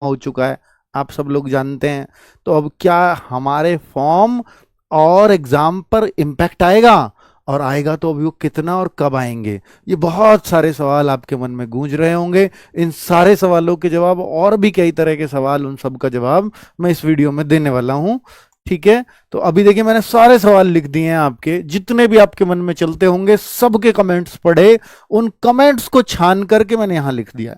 हो चुका है, आप सब लोग जानते हैं। तो अब क्या हमारे फॉर्म और एग्जाम पर इम्पैक्ट आएगा, और आएगा तो अभी वो कितना और कब आएंगे, ये बहुत सारे सवाल आपके मन में गूंज रहे होंगे। इन सारे सवालों के जवाब और भी कई तरह के सवाल, उन सब का जवाब मैं इस वीडियो में देने वाला हूं। ठीक है, तो अभी देखिए मैंने सारे सवाल लिख दिए हैं, आपके जितने भी आपके मन में चलते होंगे सबके कमेंट्स पढ़े, उन कमेंट्स को छान करके मैंने यहां लिख दिया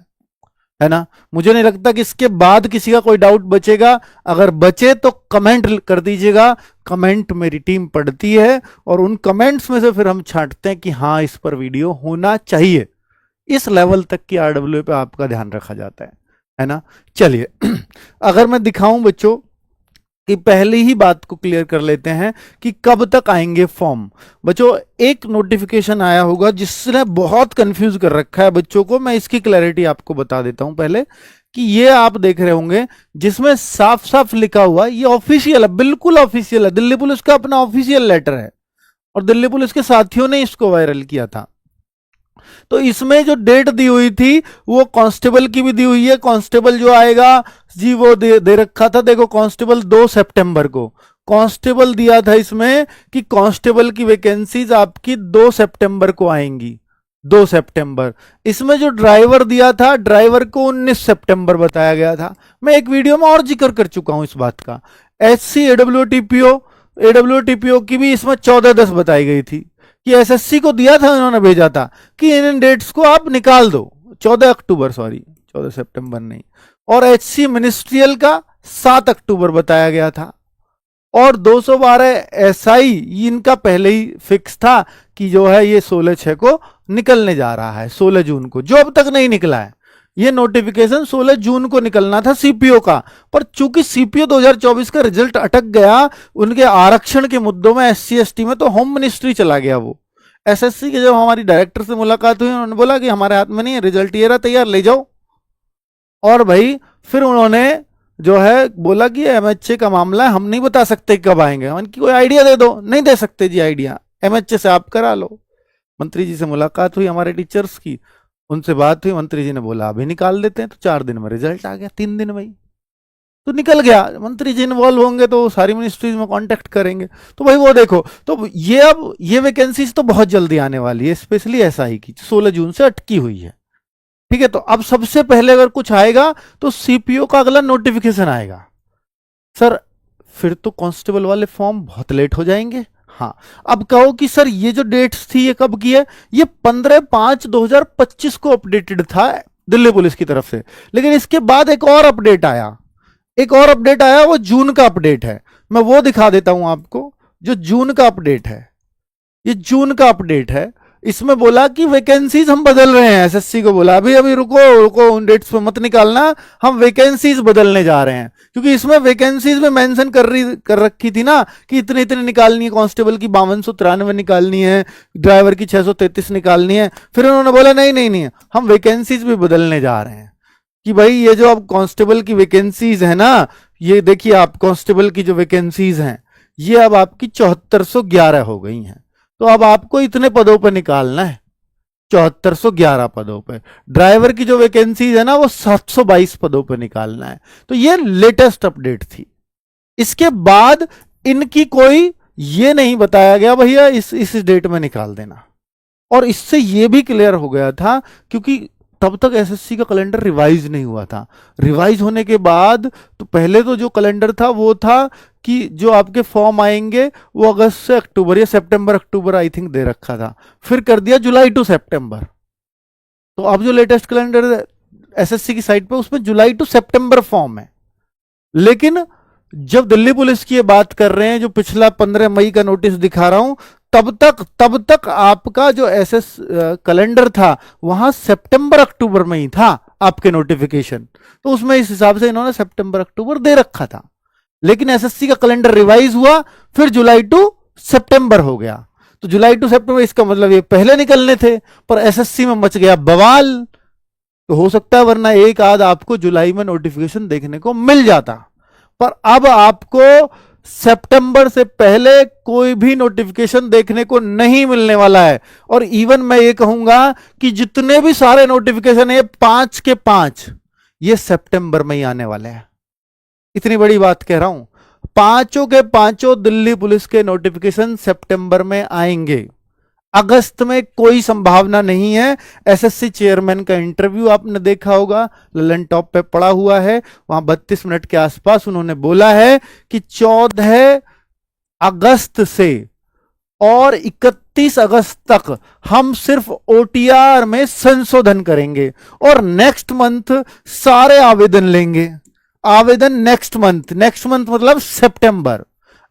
है ना। मुझे नहीं लगता कि इसके बाद किसी का कोई डाउट बचेगा, अगर बचे तो कमेंट कर दीजिएगा। कमेंट मेरी टीम पढ़ती है और उन कमेंट्स में से फिर हम छांटते हैं कि हाँ इस पर वीडियो होना चाहिए। इस लेवल तक की आरडब्ल्यू पे आपका ध्यान रखा जाता है ना। चलिए अगर मैं दिखाऊं बच्चों कि पहली ही बात को क्लियर कर लेते हैं कि कब तक आएंगे फॉर्म। बच्चों एक नोटिफिकेशन आया होगा जिसने बहुत कंफ्यूज कर रखा है बच्चों को, मैं इसकी क्लैरिटी आपको बता देता हूं पहले, कि ये आप देख रहे होंगे जिसमें साफ साफ लिखा हुआ, ये ऑफिशियल है, बिल्कुल ऑफिशियल है, दिल्ली पुलिस का अपना ऑफिशियल लेटर है और दिल्ली पुलिस के साथियों ने इसको वायरल किया था। तो इसमें जो डेट दी हुई थी वो कांस्टेबल की भी दी हुई है, कांस्टेबल जो आएगा जी वो दे रखा था, देखो कांस्टेबल 2 सितंबर को कांस्टेबल दिया था इसमें कि कांस्टेबल की वैकेंसीज आपकी 2 सितंबर को आएंगी, 2 सितंबर। इसमें जो ड्राइवर दिया था, ड्राइवर को 19 सितंबर बताया गया था। मैं एक वीडियो में और जिक्र कर चुका हूं इस बात का। एससी एडब्ल्यूटीपीओ की भी इसमें 14/10 बताई गई थी कि एसएससी को दिया था, उन्होंने भेजा था कि इन डेट्स को आप निकाल दो, 14 अक्टूबर, सॉरी 14 सितंबर नहीं। और एचसी मिनिस्ट्रियल का 7 अक्टूबर बताया गया था। और 212 एसआई इनका पहले ही फिक्स था कि जो है ये 16/6 को निकलने जा रहा है, 16 जून को, जो अब तक नहीं निकला है। ये नोटिफिकेशन 16 जून को निकलना था सीपीओ का, पर चूंकि सीपीओ 2024 का रिजल्ट अटक गया उनके आरक्षण के मुद्दों में, एससी एसटी में, तो होम मिनिस्ट्री चला गया वो। एसएससी के जब हमारी डायरेक्टर से मुलाकात हुई, उन्होंने बोला कि हमारे हाथ में नहीं है, रिजल्ट ये रहा तैयार, ले जाओ। और भाई फिर उन्होंने जो है बोला कि एमएचए का मामला है, हम नहीं बता सकते कब आएंगे, हमने कोई आइडिया दे दो, नहीं दे सकते जी आइडिया, एमएचए से आप करा लो। मंत्री जी से मुलाकात हुई हमारे टीचर्स की, उनसे बात हुई, मंत्री जी ने बोला अभी निकाल देते हैं, तो 4 दिन में रिजल्ट आ गया, 3 दिन में ही तो निकल गया। मंत्री जी इन्वॉल्व होंगे तो सारी मिनिस्ट्रीज में कांटेक्ट करेंगे, तो भाई वो देखो, तो ये अब ये वैकेंसीज तो बहुत जल्दी आने वाली है, स्पेशली एसआई की 16 जून से अटकी हुई है। ठीक है, तो अब सबसे पहले अगर कुछ आएगा तो सीपीओ का अगला नोटिफिकेशन आएगा। सर फिर तो कांस्टेबल वाले फॉर्म बहुत लेट हो जाएंगे। हाँ, अब कहो कि सर ये जो डेट्स थी ये कब की है, ये 15/5/2025 को अपडेटेड था दिल्ली पुलिस की तरफ से, लेकिन इसके बाद एक और अपडेट आया, वो जून का अपडेट है। मैं वो दिखा देता हूं आपको, जो जून का अपडेट है, ये जून का अपडेट है। इसमें बोला कि वैकेंसीज हम बदल रहे हैं, एसएससी को बोला अभी अभी रुको रुको, उन डेट्स पे मत निकालना, हम वैकेंसीज बदलने जा रहे हैं, क्योंकि इसमें वैकेंसीज में मेंशन कर रखी थी ना कि इतने इतने निकालनी है, कांस्टेबल की 5293 निकालनी है, ड्राइवर की 633 निकालनी है। फिर उन्होंने बोला नहीं नहीं नहीं, हम वैकेंसीज भी बदलने जा रहे हैं, कि भाई ये जो अब कांस्टेबल की वैकेंसीज है ना, ये देखिए आप कांस्टेबल की जो वैकेंसीज हैं ये अब आपकी 7411 हो गई हैं। तो अब आपको इतने पदों पर निकालना है, 7411 पदों पर। ड्राइवर की जो वैकेंसीज है ना वो 722 पदों पर निकालना है। तो ये लेटेस्ट अपडेट थी। इसके बाद इनकी कोई ये नहीं बताया गया भैया इस डेट में निकाल देना। और इससे ये भी क्लियर हो गया था, क्योंकि तब तक एसएससी का कैलेंडर रिवाइज नहीं हुआ था। रिवाइज होने के बाद तो पहले तो जो कैलेंडर था वो था कि जो आपके फॉर्म आएंगे वो अगस्त से अक्टूबर या सितंबर अक्टूबर आई थिंक दे रखा था, फिर कर दिया जुलाई टू सितंबर। तो अब जो लेटेस्ट कैलेंडर एसएससी की साइट पे उसमें जुलाई टू सितंबर फॉर्म है। लेकिन जब दिल्ली पुलिस की ये बात कर रहे हैं, जो पिछला 15 मई का नोटिस दिखा रहा हूं, तब तक आपका जो एसएस कैलेंडर था वहां सितंबर अक्टूबर में ही था आपके नोटिफिकेशन, तो उसमें इस हिसाब से इन्होंने सितंबर अक्टूबर दे रखा था। लेकिन एसएससी का कैलेंडर रिवाइज हुआ, फिर जुलाई टू सितंबर हो गया। तो जुलाई टू सितंबर, इसका मतलब ये पहले निकलने थे, पर एसएससी में मच गया बवाल। तो हो सकता है वरना एक आध आपको जुलाई में नोटिफिकेशन देखने को मिल जाता, पर अब आपको सितंबर से पहले कोई भी नोटिफिकेशन देखने को नहीं मिलने वाला है। और इवन मैं ये कहूंगा कि जितने भी सारे नोटिफिकेशन है 5 के 5, ये सितंबर में ही आने वाले हैं। इतनी बड़ी बात कह रहा हूं, पांचों के पांचों दिल्ली पुलिस के नोटिफिकेशन सितंबर में आएंगे। अगस्त में कोई संभावना नहीं है। एसएससी चेयरमैन का इंटरव्यू आपने देखा होगा, ललन टॉप पे पड़ा हुआ है, वहां 32 मिनट के आसपास उन्होंने बोला है कि 14 अगस्त से और 31 अगस्त तक हम सिर्फ ओटीआर में संशोधन करेंगे और नेक्स्ट मंथ सारे आवेदन लेंगे। आवेदन नेक्स्ट मंथ मतलब सितंबर,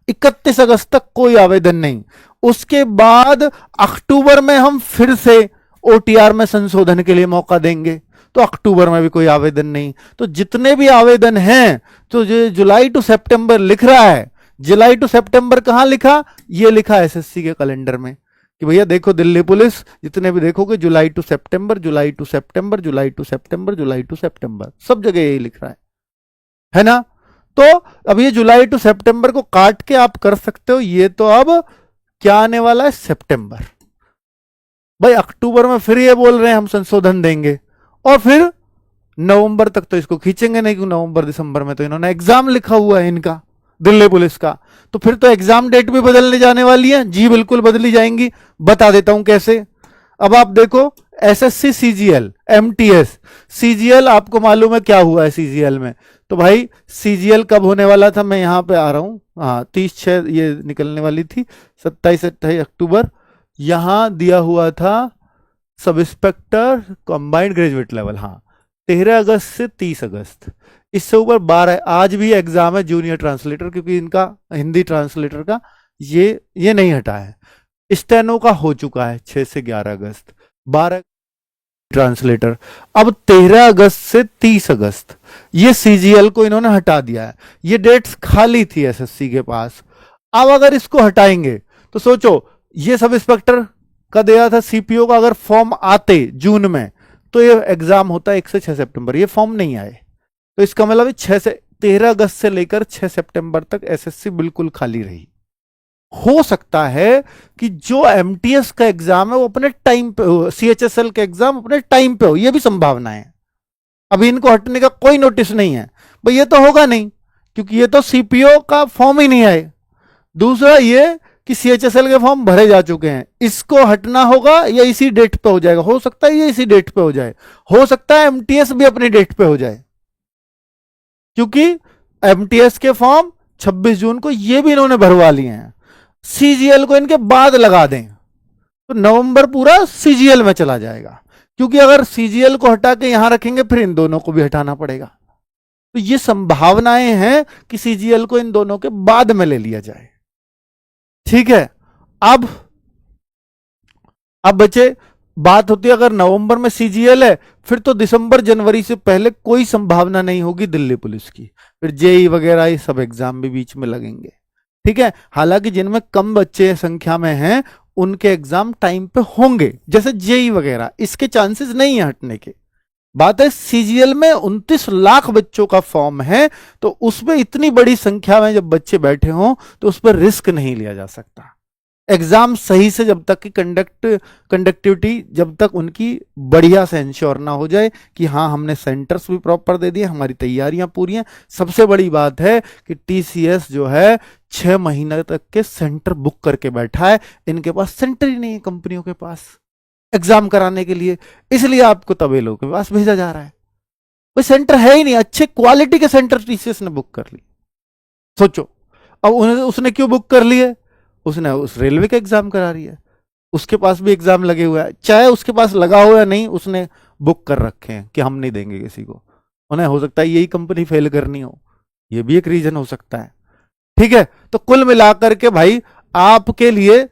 31 अगस्त तक कोई आवेदन नहीं। उसके बाद अक्टूबर में हम फिर से ओटीआर में संशोधन के लिए मौका देंगे, तो अक्टूबर में भी कोई आवेदन नहीं। तो जितने भी आवेदन हैं, तो जो जुलाई टू सितंबर लिख रहा है, जुलाई टू सितंबर कहां लिखा? ये लिखा एसएससी के कैलेंडर में कि भैया देखो दिल्ली पुलिस, जितने भी देखोगे जुलाई टू सितंबर, जुलाई टू सितंबर, जुलाई टू सितंबर, जुलाई टू सितंबर, सब जगह यही लिख रहा है ना। तो अब ये जुलाई टू सितंबर को काट के आप कर सकते हो। ये तो अब क्या आने वाला है? सितंबर। भाई अक्टूबर में फिर ये बोल रहे हैं हम संशोधन देंगे, और फिर नवंबर तक तो इसको खींचेंगे नहीं, क्योंकि नवंबर दिसंबर में तो इन्होंने एग्जाम लिखा हुआ है इनका, दिल्ली पुलिस का। तो फिर तो एग्जाम डेट भी बदलने जाने वाली है। जी बिल्कुल बदली जाएंगी, बता देता हूं कैसे। अब आप देखो एसएससी सीजीएल, एमटीएस, सीजीएल आपको मालूम है क्या हुआ है सीजीएल में? तो भाई सीजीएल कब होने वाला था, मैं यहां पे आ रहा हूं, हाँ 30/6 ये निकलने वाली थी, 27-28 अक्टूबर। यहां दिया हुआ था sub inspector combined graduate level, हाँ 13 अगस्त से 30 अगस्त। इससे ऊपर 12, आज भी एग्जाम है जूनियर ट्रांसलेटर, क्योंकि इनका हिंदी ट्रांसलेटर का ये नहीं हटा है। स्टेनो का हो चुका है 6 से 11 अगस्त, 12 ट्रांसलेटर। अब 13 अगस्त से 30 अगस्त ये सीजीएल को इन्होंने हटा दिया है। ये डेट्स खाली थी एसएससी के पास। अब अगर इसको हटाएंगे तो सोचो, ये सब इंस्पेक्टर का दिया था सीपीओ का, अगर फॉर्म आते जून में तो ये एग्जाम होता 1 से 6 सितंबर। ये फॉर्म नहीं आए, तो इसका मतलब 13 अगस्त से लेकर 6 सितंबर तक एसएससी बिल्कुल खाली रही। हो सकता है कि जो एमटीएस का एग्जाम है वो अपने टाइम पे हो, सीएचएसएल का एग्जाम अपने टाइम पे हो, ये भी संभावना है। अभी इनको हटने का कोई नोटिस नहीं है भाई, ये तो होगा नहीं, क्योंकि ये तो सीपीओ का फॉर्म ही नहीं आए। दूसरा ये कि सीएचएसएल के फॉर्म भरे जा चुके हैं, इसको हटना होगा या इसी डेट पे हो जाएगा। हो सकता है ये इसी डेट पे हो जाए, हो सकता है एमटीएस भी अपनी डेट पे हो जाए, क्योंकि एमटीएस के फॉर्म 26 जून को ये भी इन्होंने भरवा लिए हैं। सीजीएल को इनके बाद लगा दें तो नवंबर पूरा सीजीएल में चला जाएगा, क्योंकि अगर सीजीएल को हटा के यहां रखेंगे फिर इन दोनों को भी हटाना पड़ेगा। तो ये संभावनाएं हैं कि सीजीएल को इन दोनों के बाद में ले लिया जाए। ठीक है, अब बच्चे बात होती है, अगर नवंबर में सीजीएल है फिर तो दिसंबर जनवरी से पहले कोई संभावना नहीं होगी दिल्ली पुलिस की। फिर जेई वगैरह ये सब एग्जाम भी बीच में लगेंगे। ठीक है, हालांकि जिनमें कम बच्चे संख्या में हैं उनके एग्जाम टाइम पे होंगे, जैसे जेई वगैरह, इसके चांसेस नहीं है हटने के। बात है सीजीएल में 29 लाख बच्चों का फॉर्म है, तो उसमें इतनी बड़ी संख्या में जब बच्चे बैठे हों तो उस पर रिस्क नहीं लिया जा सकता। एग्जाम सही से जब तक की कंडक्टिविटी जब तक उनकी बढ़िया से इंश्योर ना हो जाए कि हाँ हमने सेंटर्स भी प्रॉपर दे दिए, हमारी तैयारियां पूरी हैं। सबसे बड़ी बात है कि टीसीएस जो है 6 महीने तक के सेंटर बुक करके बैठा है, इनके पास सेंटर ही नहीं है कंपनियों के पास एग्जाम कराने के लिए, इसलिए आपको तबेलों के पास भेजा जा रहा है। भाई सेंटर है ही नहीं, अच्छे क्वालिटी के सेंटर टीसीएस ने बुक कर लिए। सोचो अब उसने क्यों बुक कर लिए? उसने उस रेलवे का एग्जाम करा रही है, उसके पास भी एग्जाम लगे हुए हैं, चाहे उसके पास लगा हो या नहीं, उसने बुक कर रखे हैं कि हम नहीं देंगे किसी को। उन्हें हो सकता है यही कंपनी फेल करनी हो, ये भी एक रीजन हो सकता है। ठीक है, तो कुल मिलाकर के भाई आपके लिए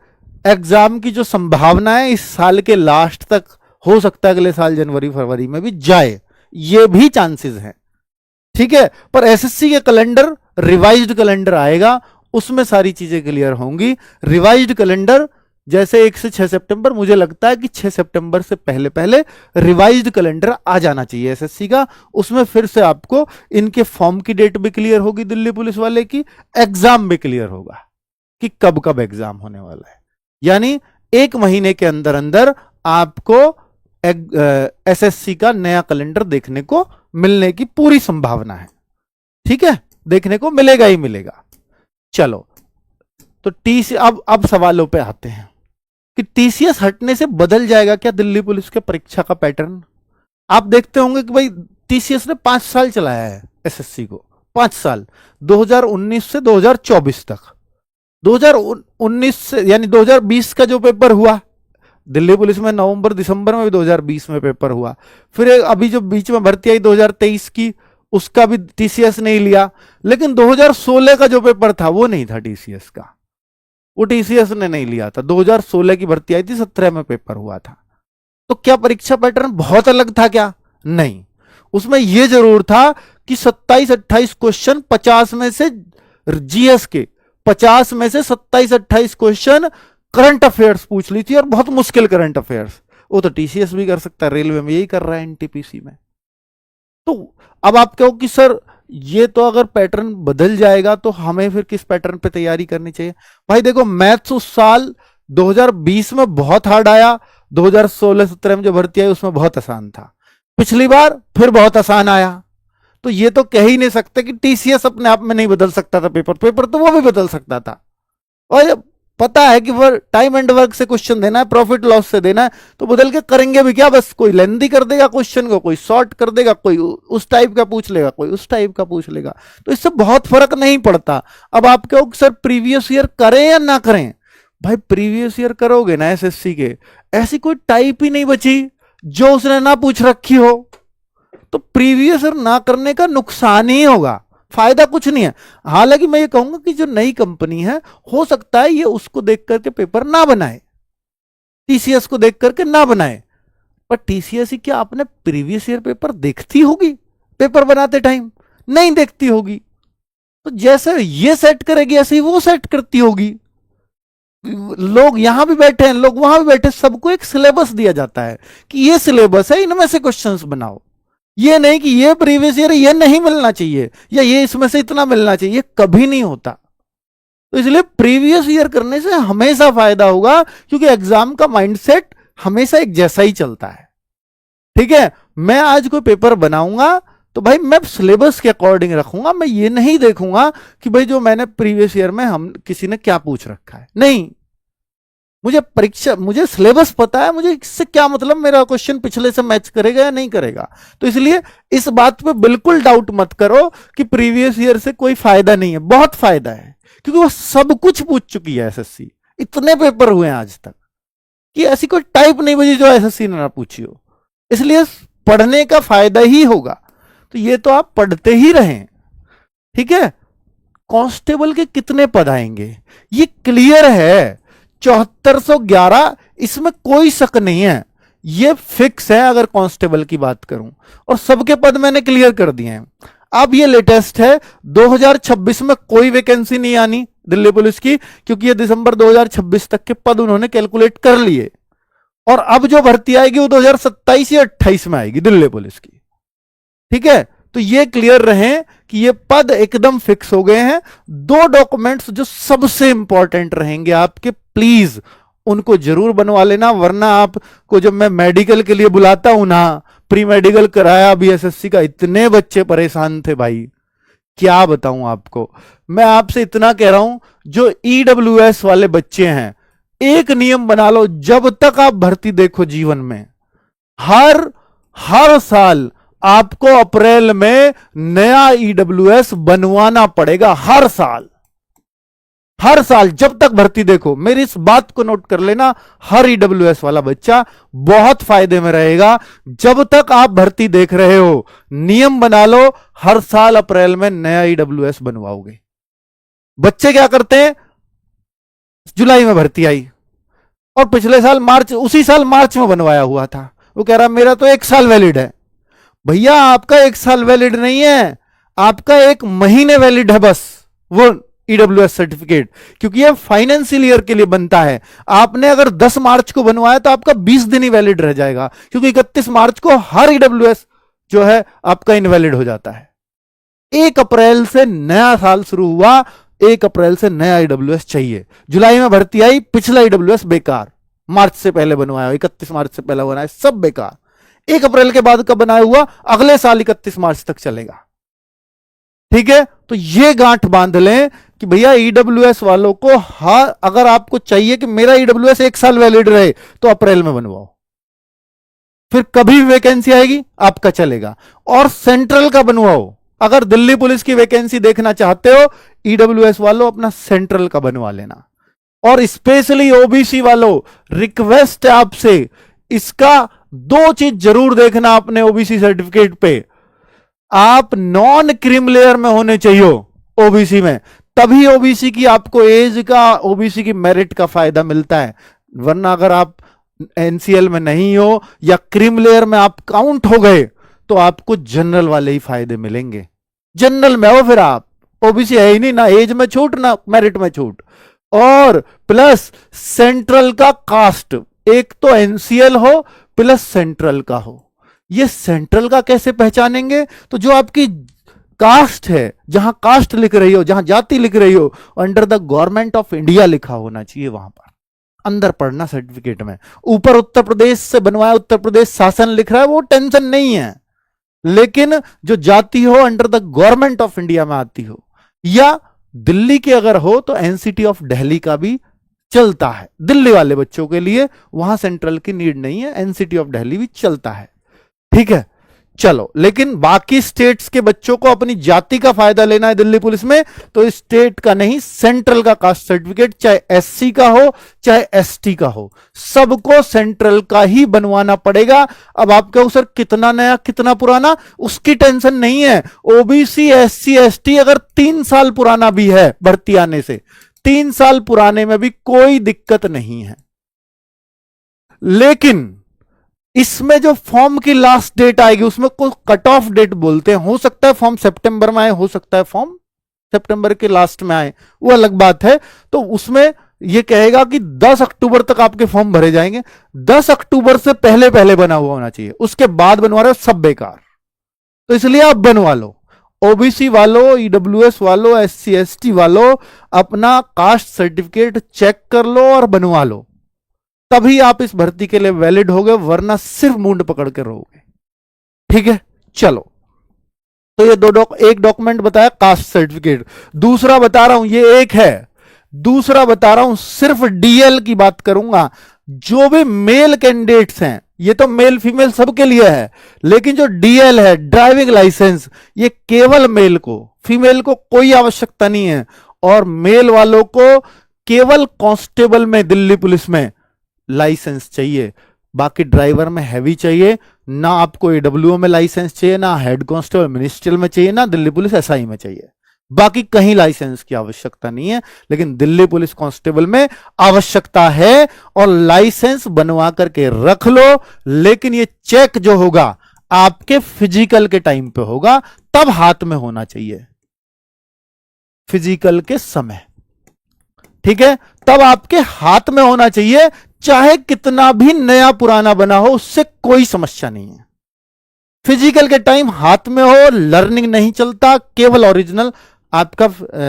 एग्जाम की जो संभावना है इस साल के लास्ट तक, हो सकता है अगले साल जनवरी फरवरी में भी जाए, ये भी चांसेस हैं। ठीक है, पर एसएससी के कैलेंडर, रिवाइज्ड कैलेंडर आएगा, उसमें सारी चीजें क्लियर होंगी। रिवाइज्ड कैलेंडर जैसे 1 से 6 सितंबर, मुझे लगता है कि 6 सितंबर से पहले पहले रिवाइज्ड कैलेंडर आ जाना चाहिए एसएससी का। उसमें फिर से आपको इनके फॉर्म की डेट भी क्लियर होगी, दिल्ली पुलिस वाले की एग्जाम भी क्लियर होगा कि कब कब एग्जाम होने वाला है। यानी 1 महीने के अंदर अंदर आपको एसएससी का नया कैलेंडर देखने को मिलने की पूरी संभावना है। ठीक है, देखने को मिलेगा ही मिलेगा। चलो, तो टीसी अब सवालों पे आते हैं कि टीसीएस हटने से बदल जाएगा क्या दिल्ली पुलिस के परीक्षा का पैटर्न। आप देखते होंगे कि भाई टीसीएस ने 5 साल चलाया है एसएससी को, 5 साल, 2019 से 2024 तक। 2019 से यानी 2020 का जो पेपर हुआ दिल्ली पुलिस में, नवंबर दिसंबर में भी 2020 में पेपर हुआ, फिर अभी जो बीच में भर्ती आई 2023 की, उसका भी टीसीएस नहीं लिया। लेकिन 2016 का जो पेपर था वो नहीं था टीसीएस का, वो टीसीएस ने नहीं लिया था। 2016 की भर्ती आई थी, 17 में पेपर हुआ था। तो क्या परीक्षा पैटर्न बहुत अलग था क्या? नहीं, उसमें यह जरूर था कि 27-28 क्वेश्चन 50 में से जीएस के, 50 में से 27-28 क्वेश्चन करंट अफेयर्स पूछ ली थी, और बहुत मुश्किल करंट अफेयर्स। वो तो टीसीएस भी कर सकता है, रेलवे में यही कर रहा है, एनटीपीसी में। तो अब आप कहो कि सर ये तो अगर पैटर्न बदल जाएगा तो हमें फिर किस पैटर्न पे तैयारी करनी चाहिए? भाई देखो, मैथ्स उस साल 2020 में बहुत हार्ड आया, 2016-17 में जो भर्ती आई उसमें बहुत आसान था, पिछली बार फिर बहुत आसान आया। तो ये तो कह ही नहीं सकते कि टीसीएस अपने आप में नहीं बदल सकता था पेपर तो वो भी बदल सकता था। और पता है कि वो टाइम एंड वर्क से क्वेश्चन देना है, प्रॉफिट लॉस से देना है, तो बदल के करेंगे भी क्या? बस कोई लेंथी कर देगा क्वेश्चन को, कोई शॉर्ट कर देगा, कोई उस टाइप का पूछ लेगा, कोई उस टाइप का पूछ लेगा। तो इससे बहुत फर्क नहीं पड़ता। अब आप कहो सर प्रीवियस ईयर करें या ना करें? भाई प्रीवियस ईयर करोगे ना एसएससी के, ऐसी कोई टाइप ही नहीं बची जो उसने ना पूछ रखी हो। तो प्रीवियस ईयर ना करने का नुकसान ही होगा, फायदा कुछ नहीं है। हालांकि मैं ये कहूंगा कि जो नई कंपनी है, हो सकता है ये उसको देख करके पेपर ना बनाए, टीसीएस को देख करके ना बनाए, पर टीसीएस ही क्या आपने प्रीवियस ईयर पेपर देखती होगी पेपर बनाते टाइम? नहीं देखती होगी। तो जैसे ये सेट करेगी ऐसे ही वो सेट करती होगी। लोग यहां भी बैठे हैं, लोग वहां भी बैठे, सबको एक सिलेबस दिया जाता है कि ये सिलेबस है, इनमें से क्वेश्चंस बनाओ। ये नहीं कि ये प्रीवियस ईयर ये नहीं मिलना चाहिए या ये इसमें से इतना मिलना चाहिए, ये कभी नहीं होता। तो इसलिए प्रीवियस ईयर करने से हमेशा फायदा होगा, क्योंकि एग्जाम का माइंडसेट हमेशा एक जैसा ही चलता है। ठीक है, मैं आज कोई पेपर बनाऊंगा तो भाई मैं सिलेबस के अकॉर्डिंग रखूंगा, मैं ये नहीं देखूंगा कि भाई जो मैंने प्रीवियस ईयर में हम किसी ने क्या पूछ रखा है। नहीं, मुझे सिलेबस पता है, मुझे इससे क्या मतलब मेरा क्वेश्चन पिछले से मैच करेगा या नहीं करेगा। तो इसलिए इस बात पे बिल्कुल डाउट मत करो कि प्रीवियस ईयर से कोई फायदा नहीं है, बहुत फायदा है, क्योंकि वो सब कुछ पूछ चुकी है एसएससी। इतने पेपर हुए हैं आज तक कि ऐसी कोई टाइप नहीं बची जो एसएससी ने ना पूछी हो। इसलिए पढ़ने का फायदा ही होगा। तो ये तो आप पढ़ते ही रहें। ठीक है, कांस्टेबल के कितने पद आएंगे ये क्लियर है, 7411, इसमें कोई शक नहीं है, ये फिक्स है अगर कांस्टेबल की बात करूं। और सबके पद मैंने क्लियर कर दिए हैं। अब ये लेटेस्ट है, 2026 में कोई वैकेंसी नहीं आनी दिल्ली पुलिस की, क्योंकि ये दिसंबर 2026 तक के पद उन्होंने कैलकुलेट कर लिए। और अब जो भर्ती आएगी वो 2027 या 28 में आएगी दिल्ली पुलिस की। ठीक है, तो ये क्लियर रहे कि ये पद एकदम फिक्स हो गए हैं। 2 डॉक्यूमेंट्स जो सबसे इंपॉर्टेंट रहेंगे आपके, प्लीज उनको जरूर बनवा लेना, वरना आपको जब मैं मेडिकल के लिए बुलाता हूं ना, प्री मेडिकल कराया बीएसएससी का, इतने बच्चे परेशान थे भाई, क्या बताऊं आपको। मैं आपसे इतना कह रहा हूं, जो ईडब्ल्यूएस वाले बच्चे हैं, एक नियम बना लो, जब तक आप भर्ती देखो जीवन में, हर साल आपको अप्रैल में नया ईडब्ल्यूएस बनवाना पड़ेगा। हर साल जब तक भर्ती देखो, मेरी इस बात को नोट कर लेना, हर ईडब्ल्यूएस वाला बच्चा बहुत फायदे में रहेगा। जब तक आप भर्ती देख रहे हो, नियम बना लो, हर साल अप्रैल में नया ईडब्ल्यूएस बनवाओगे। बच्चे क्या करते हैं, जुलाई में भर्ती आई और पिछले साल उसी साल मार्च में बनवाया हुआ था, वो कह रहा मेरा तो 1 साल वैलिड है। भैया आपका 1 साल वैलिड नहीं है, आपका 1 महीने वैलिड है बस वो ईडब्ल्यूएस सर्टिफिकेट, क्योंकि ये फाइनेंशियल ईयर के लिए बनता है। आपने अगर 10 मार्च को बनवाया तो आपका 20 दिन ही वैलिड रह जाएगा, क्योंकि 31 मार्च को हर ईडब्ल्यूएस जो है आपका इनवैलिड हो जाता है। 1 अप्रैल से नया साल शुरू हुआ, 1 अप्रैल से नया ईडब्ल्यूएस चाहिए। जुलाई में भर्ती आई, पिछला ईडब्ल्यूएस बेकार, मार्च से पहले बनवाया, 31 मार्च से पहले बनाया, सब बेकार। 1 अप्रैल के बाद का बनाया हुआ अगले साल 31 मार्च तक चलेगा। ठीक है, तो ये गांठ बांध लें कि भैया ईडब्ल्यूएस वालों को, हाँ, अगर आपको चाहिए कि मेरा ईडब्ल्यूएस 1 साल वैलिड रहे तो अप्रैल में बनवाओ, फिर कभी वैकेंसी आएगी आपका चलेगा। और सेंट्रल का बनवाओ, अगर दिल्ली पुलिस की वैकेंसी देखना चाहते हो ईडब्ल्यूएस वालों अपना सेंट्रल का बनवा लेना। और स्पेशली ओबीसी वालों, रिक्वेस्ट है आपसे, इसका 2 चीज जरूर देखना अपने ओबीसी सर्टिफिकेट पे, आप नॉन क्रीम लेयर में होने चाहिए ओबीसी में, तभी ओबीसी की आपको एज का, ओबीसी की मेरिट का फायदा मिलता है। वरना अगर आप एनसीएल में नहीं हो या क्रीम लेयर में आप काउंट हो गए तो आपको जनरल वाले ही फायदे मिलेंगे। जनरल में हो फिर आप, ओबीसी है ही नहीं, ना एज में छूट ना मेरिट में छूट। और प्लस सेंट्रल का कास्ट, एक तो एनसीएल हो प्लस सेंट्रल का हो। ये सेंट्रल का कैसे पहचानेंगे? तो जो आपकी कास्ट है, जहां कास्ट लिख रही हो, जहां जाति लिख रही हो, under the government of India लिखा होना चाहिए, वहां पर अंदर पढ़ना सर्टिफिकेट में। ऊपर उत्तर प्रदेश से बनवाया, उत्तर प्रदेश शासन लिख रहा है, वो टेंशन नहीं है, लेकिन जो जाति हो under the government of India में आती हो, या दिल्ली के अगर हो तो एनसीटी ऑफ दिल्ली का भी चलता है दिल्ली वाले बच्चों के लिए, वहां सेंट्रल की नीड नहीं है, एनसीटी ऑफ दिल्ली भी चलता है। ठीक है, चलो, लेकिन बाकी स्टेट्स के बच्चों को अपनी जाति का फायदा लेना है दिल्ली पुलिस में, तो स्टेट का नहीं, सेंट्रल का कास्ट सर्टिफिकेट, चाहे एससी का हो चाहे एसटी का हो, सबको सेंट्रल का ही बनवाना पड़ेगा। अब आप कहो सर कितना नया कितना पुराना, उसकी टेंशन नहीं है। ओबीसी एससी एसटी अगर 3 साल पुराना भी है भर्ती आने से, 3 साल पुराने में भी कोई दिक्कत नहीं है। लेकिन इसमें जो फॉर्म की लास्ट डेट आएगी उसमें कोई कट ऑफ डेट बोलते हैं, हो सकता है फॉर्म सितंबर में आए, हो सकता है फॉर्म सितंबर के लास्ट में आए, वो अलग बात है। तो उसमें यह कहेगा कि 10 अक्टूबर तक आपके फॉर्म भरे जाएंगे। 10 अक्टूबर से पहले पहले बना हुआ होना चाहिए, उसके बाद बनवा रहे हो सब बेकार। तो इसलिए आप बनवा लो, ओबीसी वालों, ईडब्ल्यूएस वालों, एससी एसटी वालों, अपना कास्ट सर्टिफिकेट चेक कर लो और बनवा लो, तभी आप इस भर्ती के लिए वैलिड होगे, वरना सिर्फ मुंड पकड़ के रहोगे। ठीक है, चलो, तो ये एक डॉक्यूमेंट बताया कास्ट सर्टिफिकेट, दूसरा बता रहा हूं, ये एक है, दूसरा बता रहा हूं सिर्फ डीएल की बात करूंगा। जो भी मेल कैंडिडेट्स हैं, ये तो मेल फीमेल सबके लिए है, लेकिन जो डीएल है, ड्राइविंग लाइसेंस, ये केवल मेल को, फीमेल को कोई आवश्यकता नहीं है। और मेल वालों को केवल कांस्टेबल में दिल्ली पुलिस में लाइसेंस चाहिए, बाकी ड्राइवर में हैवी चाहिए ना, आपको एडब्ल्यूओ में लाइसेंस चाहिए ना, हेड कांस्टेबल मिनिस्ट्रियल में चाहिए ना, दिल्ली पुलिस एसआई में चाहिए, बाकी कहीं लाइसेंस की आवश्यकता नहीं है। लेकिन दिल्ली पुलिस कांस्टेबल में आवश्यकता है, और लाइसेंस बनवा करके रख लो। लेकिन ये चेक जो होगा आपके फिजिकल के टाइम पे होगा, तब हाथ में होना चाहिए, फिजिकल के समय। ठीक है, तब आपके हाथ में होना चाहिए, चाहे कितना भी नया पुराना बना हो, उससे कोई समस्या नहीं है। फिजिकल के टाइम हाथ में हो, लर्निंग नहीं चलता, केवल ओरिजिनल आपका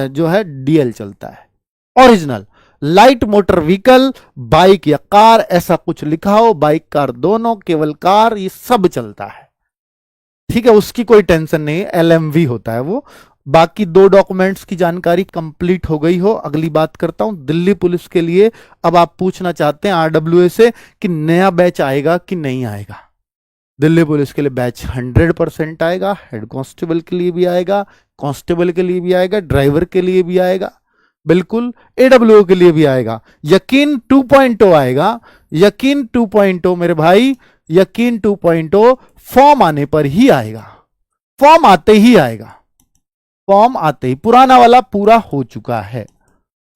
जो है डीएल चलता है। Original light motor vehicle, bike या कार, ऐसा कुछ लिखा हो, बाइक कार दोनों, केवल कार, ये सब चलता है। ठीक है, उसकी कोई टेंशन नहीं है, एलएमवी होता है वो। बाकी 2 डॉक्यूमेंट्स की जानकारी कंप्लीट हो गई हो। अगली बात करता हूं दिल्ली पुलिस के लिए। अब आप पूछना चाहते हैं आरडब्ल्यूए से कि नया बैच आएगा कि नहीं आएगा। दिल्ली पुलिस के लिए बैच 100% आएगा, हेड कांस्टेबल के लिए भी आएगा, कांस्टेबल के लिए भी आएगा, ड्राइवर के लिए भी आएगा, बिल्कुल एडब्ल्यूओ के लिए भी आएगा। यकीन 2.0 आएगा, यकीन 2.0 मेरे भाई, यकीन 2.0 फॉर्म आने पर ही आएगा, फॉर्म आते ही आएगा, फॉर्म आते ही। पुराना वाला पूरा हो चुका है,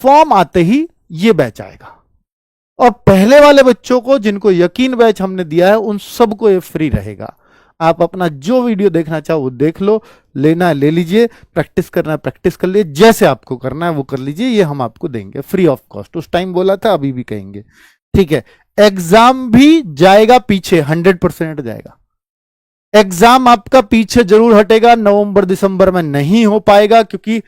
फॉर्म आते ही ये बैच आएगा। और पहले वाले बच्चों को जिनको यकीन बैच हमने दिया है, उन सबको ये फ्री रहेगा। आप अपना जो वीडियो देखना चाहो वो देख लो, लेना है ले लीजिए, प्रैक्टिस करना है प्रैक्टिस कर लीजिए, जैसे आपको करना है वो कर लीजिए, ये हम आपको देंगे फ्री ऑफ कॉस्ट। उस टाइम बोला था, अभी भी कहेंगे। ठीक है, एग्जाम भी जाएगा पीछे, 100% जाएगा। एग्जाम आपका पीछे जरूर हटेगा, नवंबर दिसंबर में नहीं हो पाएगा, क्योंकि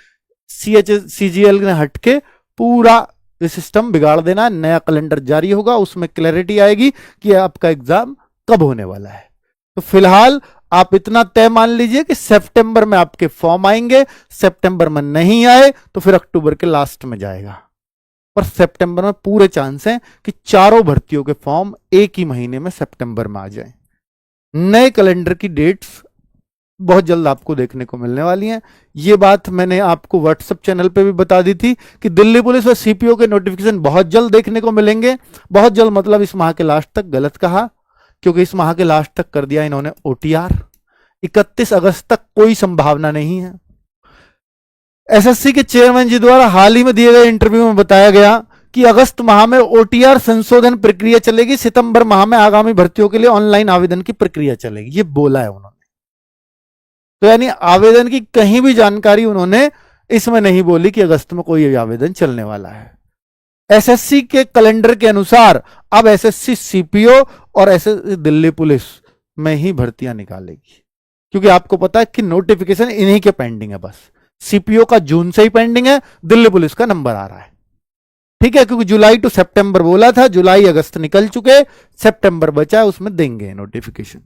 सीजीएल ने हटके पूरा ये सिस्टम बिगाड़ देना, नया कैलेंडर जारी होगा, उसमें क्लैरिटी आएगी कि आपका एग्जाम कब होने वाला है। तो फिलहाल आप इतना तय मान लीजिए कि सितंबर में आपके फॉर्म आएंगे, सितंबर में नहीं आए तो फिर अक्टूबर के लास्ट में जाएगा, पर सितंबर में पूरे चांस हैं कि चारों भर्तियों के फॉर्म एक ही महीने में सितंबर में आ जाएं। नए कैलेंडर की डेट्स बहुत जल्द आपको देखने को मिलने वाली हैं। ये बात मैंने आपको व्हाट्सएप चैनल पे भी बता दी थी कि दिल्ली पुलिस और सीपीओ के नोटिफिकेशन बहुत जल्द देखने को मिलेंगे। बहुत जल्द मतलब इस माह के लास्ट तक, गलत कहा, क्योंकि इस माह के लास्ट तक कर दिया इन्होंने ओटीआर। 31 अगस्त तक कोई संभावना नहीं है। एसएससी के चेयरमैन जी द्वारा हाल ही में दिए गए इंटरव्यू में बताया गया कि अगस्त माह में ओटीआर संशोधन प्रक्रिया चलेगी, सितंबर माह में आगामी भर्तियों के लिए ऑनलाइन आवेदन की प्रक्रिया चलेगी, ये बोला है उन्होंने। तो यानी आवेदन की कहीं भी जानकारी उन्होंने इसमें नहीं बोली कि अगस्त में कोई आवेदन चलने वाला है। एसएससी के कैलेंडर के अनुसार अब एसएससी सीपीओ और एसएससी दिल्ली पुलिस में ही भर्तियां निकालेगी, क्योंकि आपको पता है कि नोटिफिकेशन इन्हीं के पेंडिंग है। बस सीपीओ का जून से ही पेंडिंग है, दिल्ली पुलिस का नंबर आ रहा है, ठीक है, क्योंकि जुलाई टू सितंबर बोला था, जुलाई अगस्त निकल चुके, सितंबर बचा है, उसमें देंगे नोटिफिकेशन।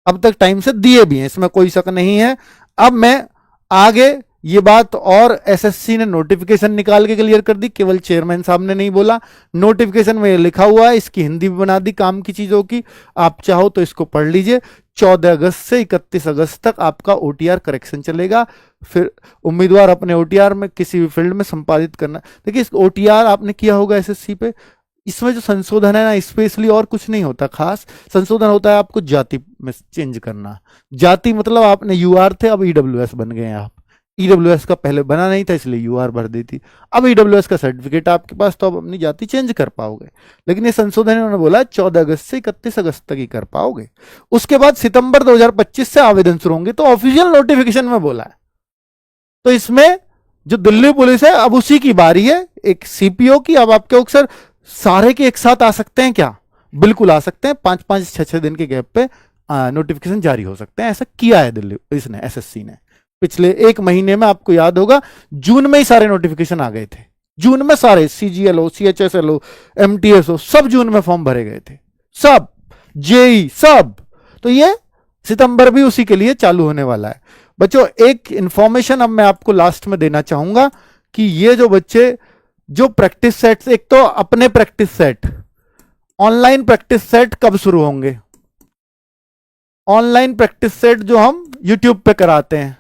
अब तक टाइम से दिए भी हैं, इसमें कोई शक नहीं है। अब मैं आगे ये बात, और एसएससी ने नोटिफिकेशन निकाल के क्लियर कर दी, केवल चेयरमैन साहब ने नहीं बोला, नोटिफिकेशन में लिखा हुआ है, इसकी हिंदी भी बना दी काम की चीजों की, आप चाहो तो इसको पढ़ लीजिए। 14 अगस्त से 31 अगस्त तक आपका ओटीआर करेक्शन चलेगा। फिर उम्मीदवार अपने ओटीआर में किसी भी फील्ड में संपादित करना, देखिए इस ओटीआर आपने किया होगा एसएससी पे, इसमें जो संशोधन है ना, स्पेशली और कुछ नहीं होता खास, संशोधन होता है आपको जाति में चेंज करना। जाति मतलब आपने यूआर थे, अब ईडब्ल्यूएस बन गए हैं आप। ईडब्ल्यूएस का पहले बना नहीं था, इसलिए यूआर भर दी थी, अब ईडब्ल्यूएस का सर्टिफिकेट आपके पास, तो अब अपनी जाति चेंज कर पाओगे। लेकिन ये संशोधन इन्होंने बोला 14 अगस्त से 31 अगस्त तक ही कर पाओगे। उसके बाद सितंबर 2025 से आवेदन शुरू होंगे, तो ऑफिशियल नोटिफिकेशन में बोला है। तो इसमें जो दिल्ली पुलिस है, अब उसी की बारी है, एक सीपीओ की। अब आपके अक्सर सारे के एक साथ आ सकते हैं क्या? बिल्कुल आ सकते हैं, 5-5, 6-6 दिन के गैप पे नोटिफिकेशन जारी हो सकते हैं। ऐसा किया है दिल्ली इसने, एसएससी ने। पिछले एक महीने में आपको याद होगा, जून में ही सारे नोटिफिकेशन आ गए थे। जून में सारे सीजीएलओ, सीएचएसएलओ, एमटीएसओ सब जून में फॉर्म भरे गए थे, सब जेई सब। तो ये सितंबर भी उसी के लिए चालू होने वाला है। बच्चों एक इंफॉर्मेशन अब मैं आपको लास्ट में देना चाहूंगा कि ये जो बच्चे जो प्रैक्टिस सेट्स, एक तो अपने practice set, online practice set कब शुरू होंगे? ऑनलाइन प्रैक्टिस सेट जो हम यूट्यूब पे कराते हैं,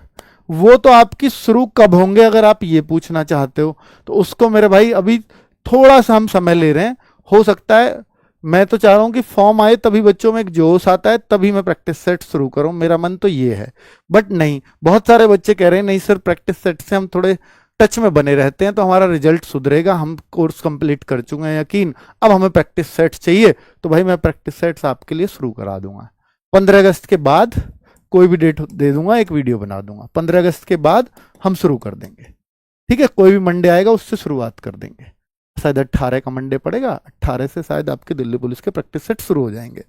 वो तो आपकी शुरू कब होंगे अगर आप ये पूछना चाहते हो, तो उसको मेरे भाई अभी थोड़ा सा हम समय ले रहे हैं। हो सकता है, मैं तो चाह रहा हूं कि फॉर्म आए तभी बच्चों में एक जोश आता है, तभी मैं प्रैक्टिस सेट शुरू करूं, मेरा मन तो ये है। बट नहीं, बहुत सारे बच्चे कह रहे हैं नहीं सर, प्रैक्टिस सेट से हम थोड़े टच में बने रहते हैं तो हमारा रिजल्ट सुधरेगा, हम कोर्स कंप्लीट कर चुके हैं यकीन, अब हमें प्रैक्टिस सेट्स चाहिए। तो भाई मैं प्रैक्टिस सेट्स आपके लिए शुरू करा दूंगा। 15 अगस्त के बाद कोई भी डेट दे दूंगा, एक वीडियो बना दूंगा, 15 अगस्त के बाद हम शुरू कर देंगे, ठीक है। कोई भी मंडे आएगा उससे शुरुआत कर देंगे, शायद 18 का मंडे पड़ेगा, 18 से शायद आपके दिल्ली पुलिस के प्रैक्टिस सेट शुरू हो जाएंगे।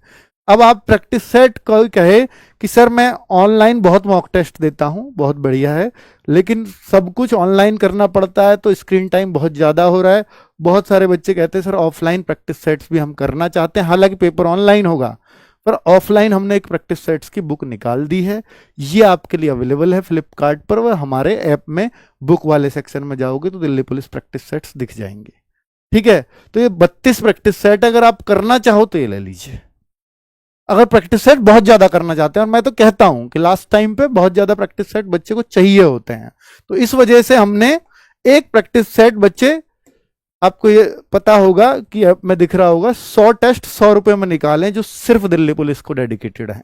अब आप प्रैक्टिस सेट कोई कहे कि सर मैं ऑनलाइन बहुत मॉक टेस्ट देता हूं, बहुत बढ़िया है, लेकिन सब कुछ ऑनलाइन करना पड़ता है तो स्क्रीन टाइम बहुत ज़्यादा हो रहा है। बहुत सारे बच्चे कहते हैं सर ऑफलाइन प्रैक्टिस सेट्स भी हम करना चाहते हैं, हालांकि पेपर ऑनलाइन होगा, पर ऑफलाइन हमने एक प्रैक्टिस सेट्स की बुक निकाल दी है, ये आपके लिए अवेलेबल है फ्लिपकार्ट पर, और हमारे ऐप में बुक वाले सेक्शन में जाओगे तो दिल्ली पुलिस प्रैक्टिस सेट्स दिख जाएंगे, ठीक है। तो ये 32 प्रैक्टिस सेट अगर आप करना चाहो तो ये ले लीजिए, अगर प्रैक्टिस सेट बहुत ज्यादा करना चाहते हैं। और मैं तो कहता हूं कि लास्ट टाइम पे बहुत ज्यादा प्रैक्टिस सेट बच्चे को चाहिए होते हैं, तो इस वजह से हमने एक प्रैक्टिस सेट, बच्चे आपको ये पता होगा कि ऐप में दिख रहा होगा, 100 टेस्ट 100 रुपए में निकालें, जो सिर्फ दिल्ली पुलिस को डेडिकेटेड है।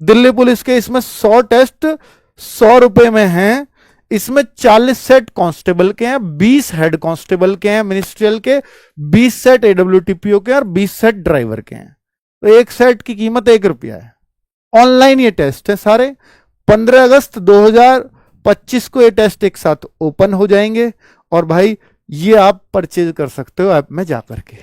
दिल्ली पुलिस के इसमें 100 टेस्ट 100 रुपए में हैं। इसमें 40 सेट कांस्टेबल के हैं, 20 हेड कांस्टेबल के हैं मिनिस्ट्रियल के, 20 सेट एडब्ल्यूटीपीओ के और 20 सेट ड्राइवर के हैं। तो एक सेट की कीमत 1 रुपया है। ऑनलाइन ये टेस्ट है सारे। 15 अगस्त 2025 को ये टेस्ट एक साथ ओपन हो जाएंगे, और भाई ये आप परचेज कर सकते हो ऐप में जाकर के,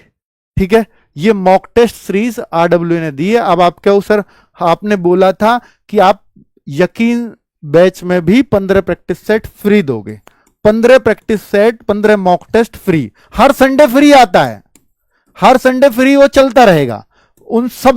ठीक है। ये मॉक टेस्ट सीरीज आरडब्ल्यू ने दी है। अब आप क्या हो सर, आपने बोला था कि आप यकीन बैच में भी 15 प्रैक्टिस सेट फ्री दोगे, 15 practice set, 15 mock test free, हर संडे फ्री आता है, हर संडे फ्री वो चलता रहेगा। उन सब